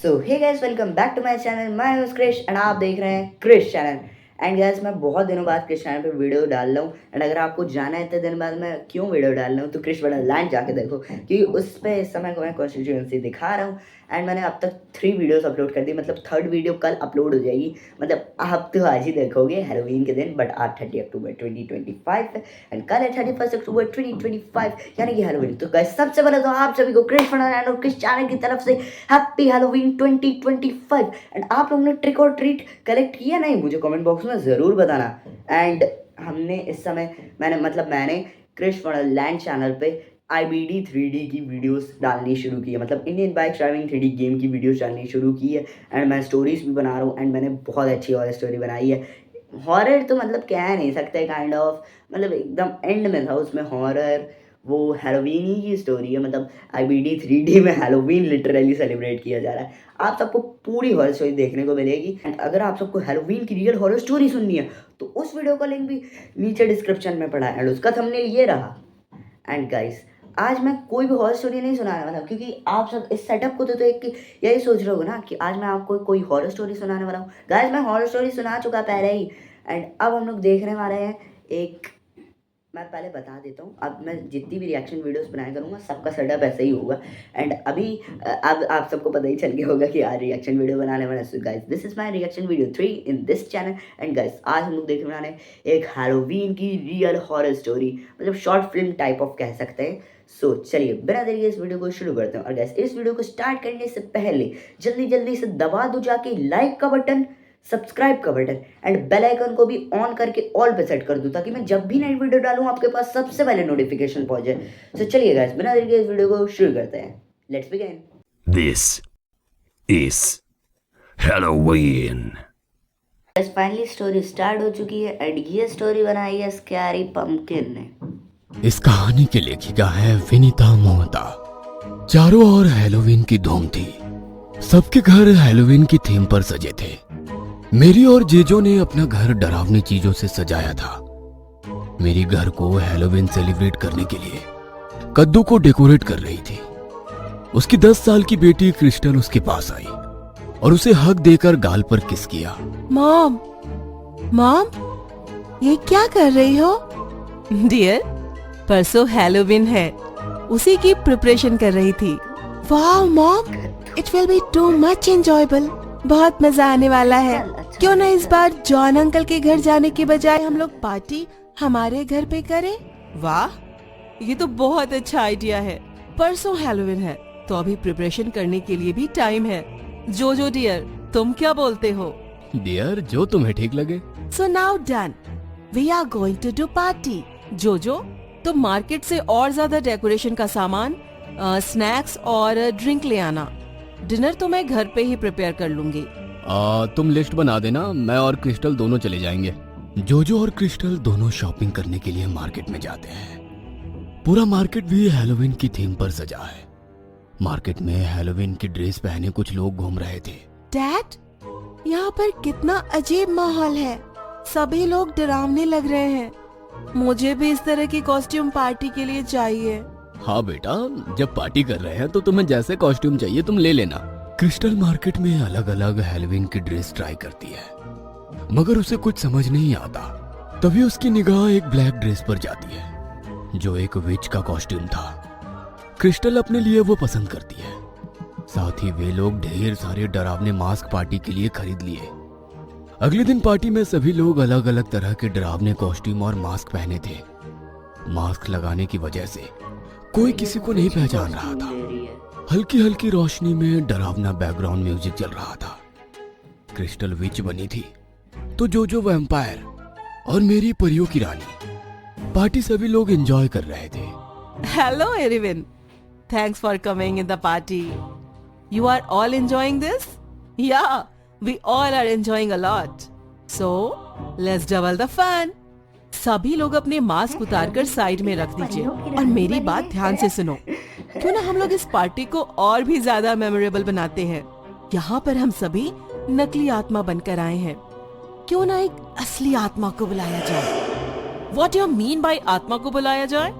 So hey guys, welcome back to my channel. My host Krish and आप देख रहे हैं क्रिश चैनल। एंड गाइस, मैं बहुत दिनों बाद क्रिश चैनल पे वीडियो डाल रहा हूँ। एंड अगर आपको जाना है इतने दिन बाद मैं क्यों वीडियो डाल रहा हूँ तो क्रिश वंडरलैंड जाके देखो, क्योंकि उस पर इस समय को मैं कॉन्स्टिट्यूएंसी दिखा रहा हूँ। एंड मैंने अब तक 3 वीडियोस अपलोड कर दी, मतलब 3rd वीडियो कल अपलोड हो जाएगी। मतलब आप तो आज ही देखोगे हैलोवीन के दिन, बट आज 30 अक्टूबर 2025 है एंड कल है 31 अक्टूबर 2025 यानी कि हैलोवीन। तो गाइस, सबसे पहले तो आप सभी को क्रिश वंडरलैंड और क्रिश चैनल की तरफ से हैप्पी हैलोवीन 2025। एंड आप लोगों ने ट्रिक और ट्रीट कलेक्ट किया नहीं, मुझे कमेंट बॉक्स में ज़रूर बताना। एंड हमने इस समय मैंने क्रिश वंडरलैंड चैनल पे IBD 3D की वीडियोस डालनी शुरू की है, मतलब Indian bike driving 3D game की वीडियोस डालनी शुरू की है। एंड मैं स्टोरीज भी बना रहा हूँ एंड मैंने बहुत अच्छी हॉरर स्टोरी बनाई है। हॉरर तो मतलब कह नहीं सकते, काइंड ऑफ मतलब एकदम एंड में था उसमें हॉरर। वो हैलोवीन ही की स्टोरी है, मतलब IBD 3D में हैलोवीन लिटरली सेलिब्रेट किया जा रहा है। आप सबको पूरी हॉरर स्टोरी देखने को मिलेगी। एंड अगर आप सबको हैलोवीन की रियल हॉरर स्टोरी सुननी है तो उस वीडियो का लिंक भी नीचे डिस्क्रिप्शन में पड़ा है एंड उसका थंबनेल ये रहा। एंड गाइस, आज मैं कोई भी हॉरर स्टोरी नहीं सुनाने वाला हूँ, क्योंकि आप सब इस सेटअप को तो एक कि यही सोच रहे हो ना कि आज मैं आपको कोई हॉरर स्टोरी सुनाने वाला हूँ। गाइस, मैं हॉरर स्टोरी सुना चुका पहले ही। एंड अब हम लोग देखने वाले हैं एक, मैं पहले बता देता हूँ, अब मैं जितनी भी रिएक्शन वीडियोस बनाया करूँगा सबका सेटअप ऐसे ही होगा। एंड अभी अब आप सबको पता ही चल गया होगा कि आज रिएक्शन वीडियो बनाने वाला। So guys, this is my reaction video 3 in this channel. And guys, आज हम लोग देखने वाले हैं एक हैलोवीन की रियल हॉरर स्टोरी, मतलब शॉर्ट फिल्म टाइप ऑफ कह सकते हैं। सो चलिए बिना देरी के इस वीडियो को शुरू करते हैं। और गाइस, इस वीडियो को स्टार्ट करने से पहले जल्दी से दबा दो जाके लाइक का बटन, सब्सक्राइब का बटन एंड बेल आइकन को भी ऑन करके ऑल पे सेट कर दूं, ताकि मैं जब भी नई वीडियो डालूं आपके पास सबसे पहले नोटिफिकेशन पहुंच जाए। सो चलिए गाइस, बिना देरी के इस वीडियो को शुरू करते हैं। Let's begin. This is Halloween. Guys, finally story start हो चुकी है एंड ये स्टोरी बनाई है स्कैरी पंपकिन ने। इस कहानी की लेखिका है विनीता मोहता। चारों ओर हैलोवीन की धूम थी। सबके घर हैलोवीन की थीम पर सजे थे। मेरी और जेजो ने अपना घर डरावनी चीजों से सजाया था। मेरी घर को हैलोवीन सेलिब्रेट करने के लिए कद्दू को डेकोरेट कर रही थी। उसकी 10 साल की बेटी क्रिस्टल उसके पास आई और उसे हक देकर गाल पर किस किया। मॉम, ये क्या कर रही हो? डियर, परसों हैलोवीन है, उसी की प्रिपरेशन कर रही थी। वाह mom, it will be too much enjoyable. बहुत मजा आने वाला है। क्यों ना इस बार जॉन अंकल के घर जाने के बजाय हम लोग पार्टी हमारे घर पे करें? वाह, ये तो बहुत अच्छा आइडिया है। परसों हैलोवीन है तो अभी प्रिपरेशन करने के लिए भी टाइम है। जो डियर, तुम क्या बोलते हो? डियर, जो तुम्हें ठीक लगे। So now done, we are going to do party. जो तुम मार्केट से और ज्यादा डेकोरेशन का सामान, स्नैक्स और ड्रिंक ले आना। डिनर तो मैं घर पे ही प्रिपेयर कर लूंगी। तुम लिस्ट बना देना, मैं और क्रिस्टल दोनों चले जाएंगे। जोजो और क्रिस्टल दोनों शॉपिंग करने के लिए मार्केट में जाते हैं। पूरा मार्केट भी हैलोवीन की थीम पर सजा है। मार्केट में हैलोवीन की ड्रेस पहने कुछ लोग घूम रहे थे। डैड, यहाँ पर कितना अजीब माहौल है। सभी लोग डरावने लग रहे हैं। मुझे भी इस तरह की कॉस्ट्यूम पार्टी के लिए चाहिए। हाँ बेटा, जब पार्टी कर रहे हैं तो तुम्हें जैसे कॉस्ट्यूम चाहिए तुम ले लेना। क्रिस्टल मार्केट में अलग अलग हैलोवीन की ड्रेस ट्राई करती है, मगर उसे कुछ समझ नहीं आता। तभी उसकी निगाह एक ब्लैक ड्रेस पर जाती है जो एक विच का कॉस्ट्यूम था। क्रिस्टल अपने लिए वो पसंद करती है। साथ ही वे लोग ढेर सारे डरावने मास्क पार्टी के लिए खरीद लिए। अगले दिन पार्टी में सभी लोग अलग अलग तरह के डरावने कॉस्ट्यूम और मास्क पहने थे। मास्क लगाने की वजह से कोई किसी को नहीं पहचान रहा था। हल्की हल्की रोशनी में डरावना बैकग्राउंड म्यूजिक चल रहा था। क्रिस्टल विच बनी थी तो जोजो वैम्पायर और मेरी परियों की रानी। पार्टी सभी लोग एंजॉय कर रहे थे। हेलो एरिविन, thanks for coming in the party. You are all enjoying this? Yeah, we all are enjoying a lot. So let's double the fun. सभी लोग अपने मास्क उतारकर साइड में रख दीजिए और मेरी बात ध्यान से सुनो। क्यों ना हम लोग इस पार्टी को और भी ज्यादा मेमोरेबल बनाते हैं। यहाँ पर हम सभी नकली आत्मा बनकर आए हैं। क्यों ना एक असली आत्मा को बुलाया जाए। What you mean by आत्मा को बुलाया जाए?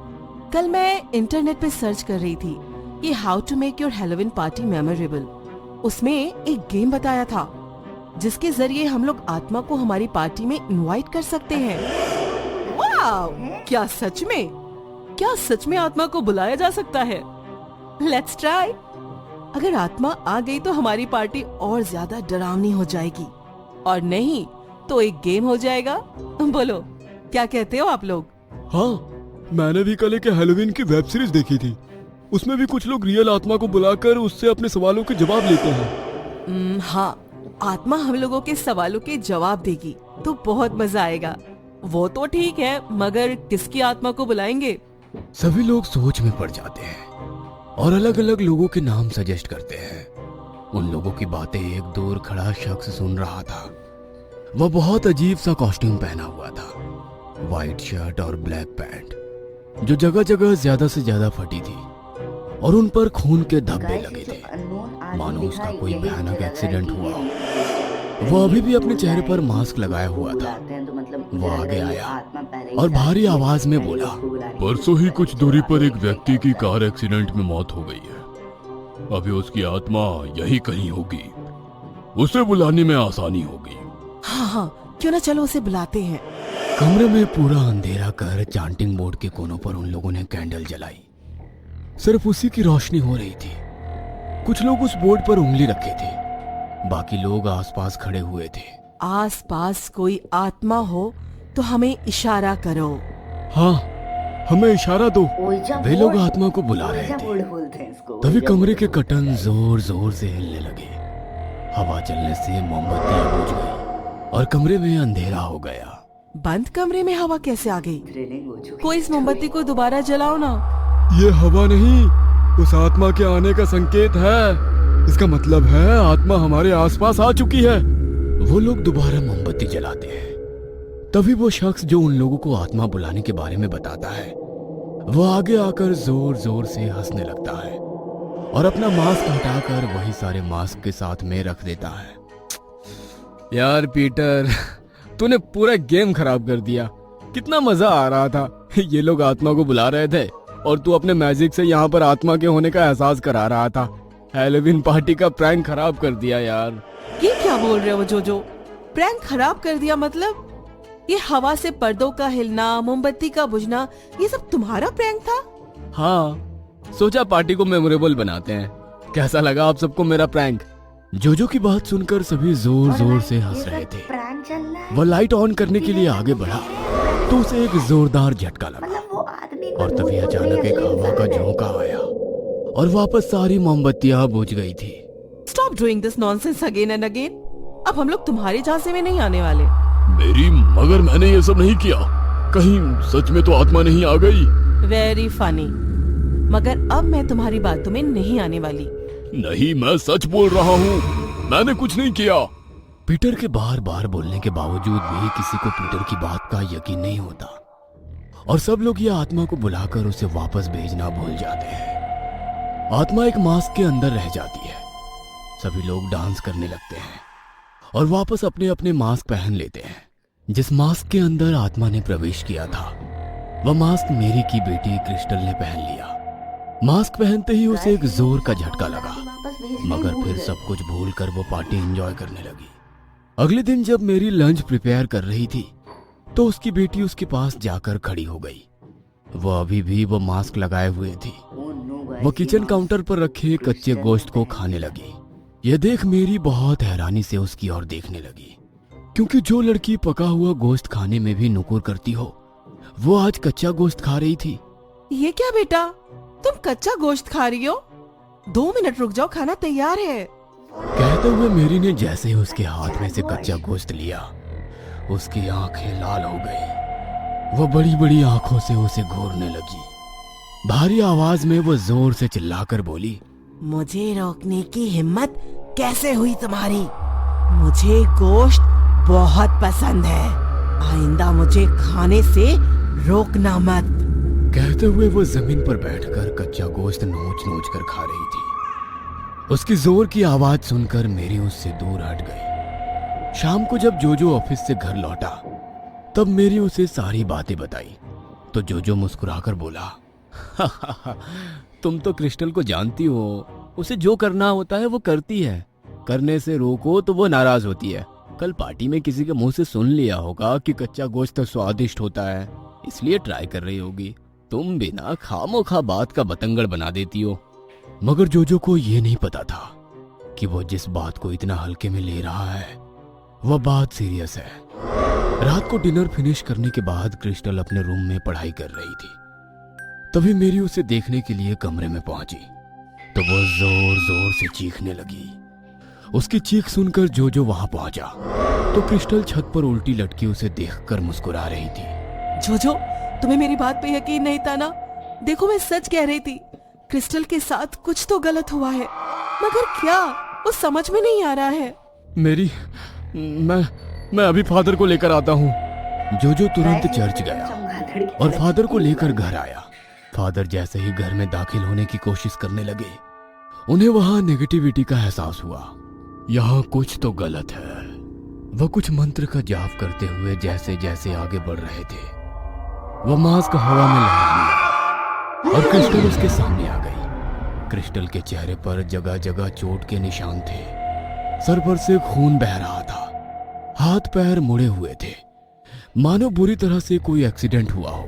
कल मैं इंटरनेट पे सर्च कर रही थी कि how to make your Halloween party memorable. उसमें एक गेम बताया था जिसके जरिए हम लोग आत्मा को हमारी पार्टी में इनवाइट कर सकते हैं। वाह! क्या सच में? क्या सच में आत्मा को बुलाया जा सकता है? Let's try. अगर आत्मा आ गई तो हमारी पार्टी और ज्यादा डरावनी हो जाएगी, और नहीं तो एक गेम हो जाएगा। बोलो, क्या कहते हो आप लोग? हाँ, मैंने भी कल एक हैलोवीन की वेब सीरीज देखी थी। उसमें भी कुछ लोग रियल आत्मा को बुलाकर उससे अपने सवालों के जवाब लेते हैं। हाँ, आत्मा हम लोगों के सवालों के जवाब देगी तो बहुत मजा आएगा। वो तो ठीक है, मगर किसकी आत्मा को बुलाएंगे? सभी लोग सोच में पड़ जाते हैं और अलग अलग लोगों के नाम सजेस्ट करते हैं। उन लोगों की बातें एक दूर खड़ा शख्स सुन रहा था। वह बहुत अजीब सा कॉस्ट्यूम पहना हुआ था, व्हाइट शर्ट और ब्लैक पैंट, जो जगह जगह ज्यादा से ज्यादा फटी थी और उन पर खून के धब्बे लगे थे, मानो उसका कोई भयानक एक्सीडेंट हुआ हो। वो अभी भी अपने चेहरे पर मास्क लगाया हुआ था। वो आगे आया और भारी आवाज में बोला, परसों ही कुछ दूरी पर एक व्यक्ति की कार एक्सीडेंट में मौत हो गई है। अभी उसकी आत्मा यही कहीं होगी। उसे बुलाने में आसानी होगी। हाँ हाँ, क्यों ना चलो उसे बुलाते हैं। कमरे में पूरा अंधेरा कर चांटिंग बोर्ड के कोनों पर उन लोगों ने कैंडल जलाई। सिर्फ उसी की रोशनी हो रही थी। कुछ लोग उस बोर्ड पर उंगली रखे थे, बाकी लोग आसपास खड़े हुए थे। आसपास कोई आत्मा हो तो हमें इशारा करो। हाँ, हमें इशारा दो। वे लोग आत्मा को बुला रहे थे। तभी कमरे के कर्टन जोर जोर से हिलने लगे। हवा चलने से मोमबत्तियां बुझ गई और कमरे में अंधेरा हो गया। बंद कमरे में हवा कैसे आ गई? कोई इस मोमबत्ती को दोबारा जलाओ ना। ये हवा नहीं, उस आत्मा के आने का संकेत है। इसका मतलब है आत्मा हमारे आसपास आ चुकी है। वो लोग दोबारा मोमबत्ती जलाते हैं। तभी वो शख्स जो उन लोगों को आत्मा बुलाने के बारे में बताता है, वो आगे आकर जोर जोर से हंसने लगता है और अपना मास्क हटाकर वही सारे मास्क के साथ में रख देता है। यार पीटर, तूने पूरा गेम खराब कर दिया। कितना मजा आ रहा था। ये लोग आत्मा को बुला रहे थे और तू अपने मैजिक से यहाँ पर आत्मा के होने का एहसास करा रहा था। हैलोवीन पार्टी का प्रैंक खराब कर दिया यार। ये क्या बोल रहे हो जोजो? प्रैंक खराब कर दिया मतलब? ये हवा से पर्दों का हिलना, मोमबत्ती का बुझना, ये सब तुम्हारा प्रैंक था? हाँ, सोचा पार्टी को मेमोरेबल बनाते हैं। कैसा लगा आप सबको मेरा प्रैंक? जोजो की बात सुनकर सभी जोर जोर से हंस रहे थे। वो लाइट ऑन करने के लिए आगे बढ़ा तो उसे एक जोरदार झटका लगा और तभी अचानक एक हवा का झोंका आया और वापस सारी मोमबत्तियां बुझ गई थी। Stop doing this nonsense again and again. अब हम लोग तुम्हारे झांसे में नहीं आने वाले। मगर मैंने ये सब नहीं किया। कहीं सच में तो आत्मा नहीं आ गई? Very funny. मगर अब मैं तुम्हारी बातों में नहीं आने वाली। नहीं, मैं सच बोल रहा हूँ। मैंने कुछ नहीं किया। पीटर के बार बार बोलने के बावजूद भी किसी को पीटर की बात का यकीन नहीं होता और सब लोग ये आत्मा को बुलाकर उसे वापस भेजना भूल जाते हैं। आत्मा एक मास्क के अंदर रह जाती है। सभी लोग डांस करने लगते हैं और वापस अपने अपने मास्क पहन लेते हैं। जिस मास्क के अंदर आत्मा ने प्रवेश किया था, वह मास्क मेरी की बेटी क्रिस्टल ने पहन लिया। मास्क पहनते ही उसे एक जोर का झटका लगा, मगर फिर सब कुछ भूलकर वो पार्टी एंजॉय करने लगी। अगले दिन जब मेरी लंच प्रिपेयर कर रही थी तो उसकी बेटी उसके पास जाकर खड़ी हो गई। वो अभी भी वो मास्क लगाए हुए थी। वो किचन काउंटर पर रखे कच्चे गोश्त को खाने लगी। यह देख मेरी बहुत हैरानी से उसकी ओर देखने लगी, क्योंकि जो लड़की पका हुआ गोश्त खाने में भी नुकुर करती हो, वो आज कच्चा गोश्त खा रही थी। ये क्या बेटा, तुम कच्चा गोश्त खा रही हो? 2 मिनट रुक जाओ, खाना तैयार है। कहते हुए मेरी ने जैसे ही उसके हाथ में से कच्चा गोश्त लिया, उसकी आंखें लाल हो गई। वो बड़ी बड़ी आंखों से उसे घूरने लगी। भारी आवाज में वो जोर से चिल्लाकर बोली, मुझे रोकने की हिम्मत कैसे हुई तुम्हारी? मुझे गोश्त बहुत पसंद है। आइंदा मुझे खाने से रोकना मत। कहते हुए वो जमीन पर बैठकर कच्चा गोश्त नोच नोच कर खा रही थी। उसकी जोर की आवाज सुनकर मेरी उससे दूर हट गई। शाम को जब जोजो ऑफिस से घर लौटा तब मेरी उसे सारी बातें बताई तो जोजो मुस्कुराकर बोला, तुम तो क्रिस्टल को जानती हो, उसे जो करना होता है वो करती है। करने से रोको तो वो नाराज होती है। कल पार्टी में किसी के मुंह से सुन लिया होगा कि कच्चा गोश्त स्वादिष्ट होता है, इसलिए ट्राई कर रही होगी। तुम बिना खामोखा बात का बतंगड़ बना देती हो। मगर जोजो को ये नहीं पता था कि वो जिस बात को इतना हल्के में ले रहा है वह बात सीरियस है। रात को डिनर फिनिश करने के बाद क्रिस्टल अपने रूम में पढ़ाई कर रही थी। तभी मेरी उसे देखने के लिए कमरे में पहुंची तो वो जोर जोर से चीखने लगी। उसकी चीख सुनकर जोजो वहां पहुंचा तो क्रिस्टल छत पर उल्टी लटकी उसे देखकर मुस्कुरा रही थी। जोजो, तुम्हें मेरी बात पे यकीन नहीं था ना? देखो, मैं सच कह रही थी। क्रिस्टल के साथ कुछ तो गलत हुआ है, मगर क्या, वो समझ में नहीं आ रहा है। मैं अभी फादर को लेकर आता हूँ। जोजो तुरंत चर्च गया और फादर को लेकर घर आया। फादर जैसे ही घर में दाखिल होने की कोशिश करने लगे, उन्हें वहां नेगेटिविटी का एहसास हुआ। यहाँ कुछ तो गलत है। वह कुछ मंत्र का जाप करते हुए जैसे जैसे आगे बढ़ रहे थे, वह मास्क हवा में लहरा लिया और क्रिस्टल उसके सामने आ गई। क्रिस्टल के चेहरे पर जगह जगह चोट के निशान थे, सर पर से खून बह रहा था, हाथ पैर मुड़े हुए थे, मानो बुरी तरह से कोई एक्सीडेंट हुआ हो।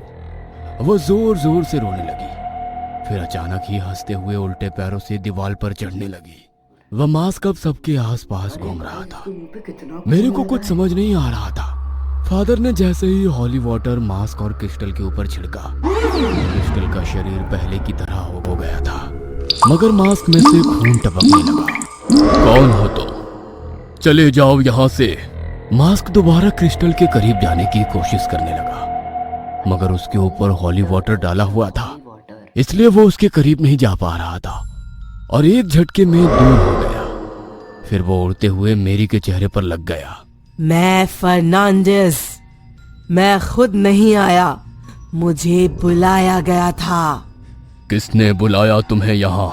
वो जोर जोर से रोने लगी, फिर अचानक ही हंसते हुए उल्टे पैरों से दीवार पर चढ़ने लगी। वह मास्क अब सबके आसपास घूम रहा था। मेरे को कुछ समझ नहीं आ रहा था। फादर ने जैसे ही हॉली वाटर मास्क और क्रिस्टल के ऊपर छिड़का, क्रिस्टल का शरीर पहले की तरह हो गया था, मगर मास्क में से खून टपकने लगा। कौन हो तुम? चले जाओ यहाँ से। मास्क दोबारा क्रिस्टल के करीब जाने की कोशिश करने लगा, मगर उसके ऊपर हॉली वाटर डाला हुआ था, इसलिए वो उसके करीब नहीं जा पा रहा था और एक झटके में दूर हो गया। फिर वो उड़ते हुए मेरी के चेहरे पर लग गया। मैं फर्नांडिस, मैं खुद नहीं आया, मुझे बुलाया गया था। किसने बुलाया तुम्हें यहाँ?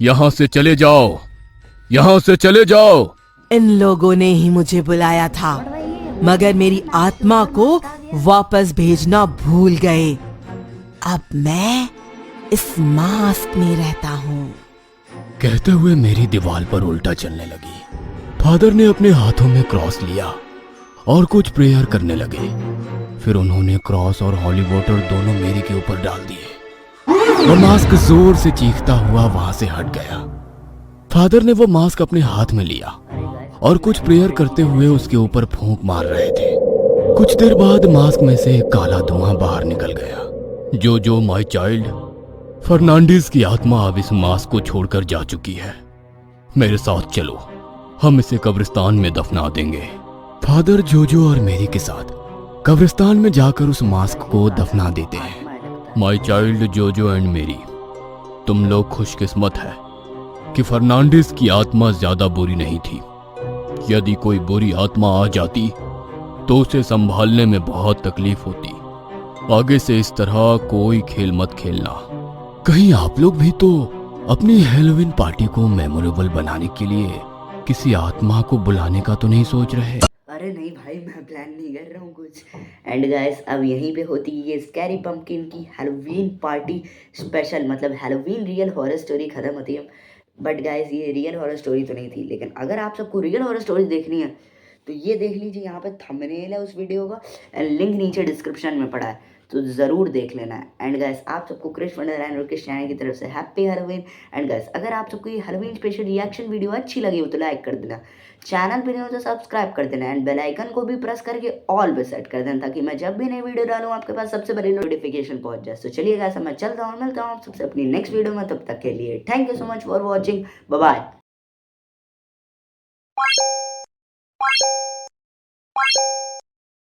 यहाँ से चले जाओ, यहाँ से चले जाओ। इन लोगों ने ही मुझे बुलाया था, मगर मेरी आत्मा को वापस भेजना भूल गए। अब मैं इस मास्क में रहता हूँ। कहते हुए मेरी दीवार पर उल्टा चलने लगी। फादर ने अपने हाथों में क्रॉस लिया और कुछ प्रेयर करने लगे। फिर उन्होंने क्रॉस और हॉली वाटर दोनों मेरी के ऊपर डाल दिए। वो मास्क जोर से चीखता हुआ वहां से हट गया। फादर ने वो मास्क अपने हाथ में लिया और कुछ प्रेयर करते हुए उसके ऊपर फूंक मार रहे थे। कुछ देर बाद मास्क में से एक काला धुआं बाहर निकल गया। जो माय चाइल्ड, फर्नांडिस की आत्मा अब इस मास्क को छोड़कर जा चुकी है। मेरे साथ चलो, हम इसे कब्रिस्तान में दफना देंगे। फादर जोजो और मेरी के साथ कब्रिस्तान में जाकर उस मास्क को दफना देते हैं। माय चाइल्ड जोजो एंड मेरी, तुम लोग खुशकिस्मत है कि फर्नांडिस की आत्मा ज्यादा बुरी नहीं थी। यदि कोई बुरी आत्मा आ जाती तो उसे संभालने में बहुत तकलीफ होती। आगे से इस तरह कोई खेल मत खेलना। कहीं आप लोग भी तो अपनी हैलोवीन पार्टी को मेमोरेबल बनाने के लिए किसी आत्मा को बुलाने का तो नहीं सोच रहे? अरे नहीं भाई, मैं प्लान नहीं कर रहा हूँ कुछ। एंड गाइस, अब यहीं पे होती है ये स्कैरी पंपकिन की हैलोवीन पार्टी स्पेशल, मतलब हैलोवीन रियल हॉरर स्टोरी खत्म होती है। बट गाइस, ये रियल हॉरर स्टोरी तो नहीं थी, लेकिन अगर आप सबको रियल हॉरर स्टोरी देखनी है तो ये देख लीजिए, यहाँ पे थंबनेल है उस वीडियो का एंड लिंक नीचे डिस्क्रिप्शन में पड़ा है, तो ज़रूर देख लेना है। एंड गाइस, आप सबको क्रिश वंडरलैंड और क्रिश चैनल की तरफ से हैप्पी हैलोवीन। एंड गाइस, अगर आप सबको ये हैलोवीन स्पेशल रिएक्शन वीडियो अच्छी लगी हो तो लाइक कर देना, चैनल पे नहीं हो तो सब्सक्राइब कर देना एंड बेल आइकन को भी प्रेस करके ऑल पे सेट कर देना, ताकि मैं जब भी नई वीडियो डालूँ आपके पास सबसे पहले नोटिफिकेशन पहुंच जाए। तो चलिए गाइस, मैं चलता हूँ, मिलता हूँ आप सबसे अपनी नेक्स्ट वीडियो में। तब तक के लिए thank you so much for watching, bye bye.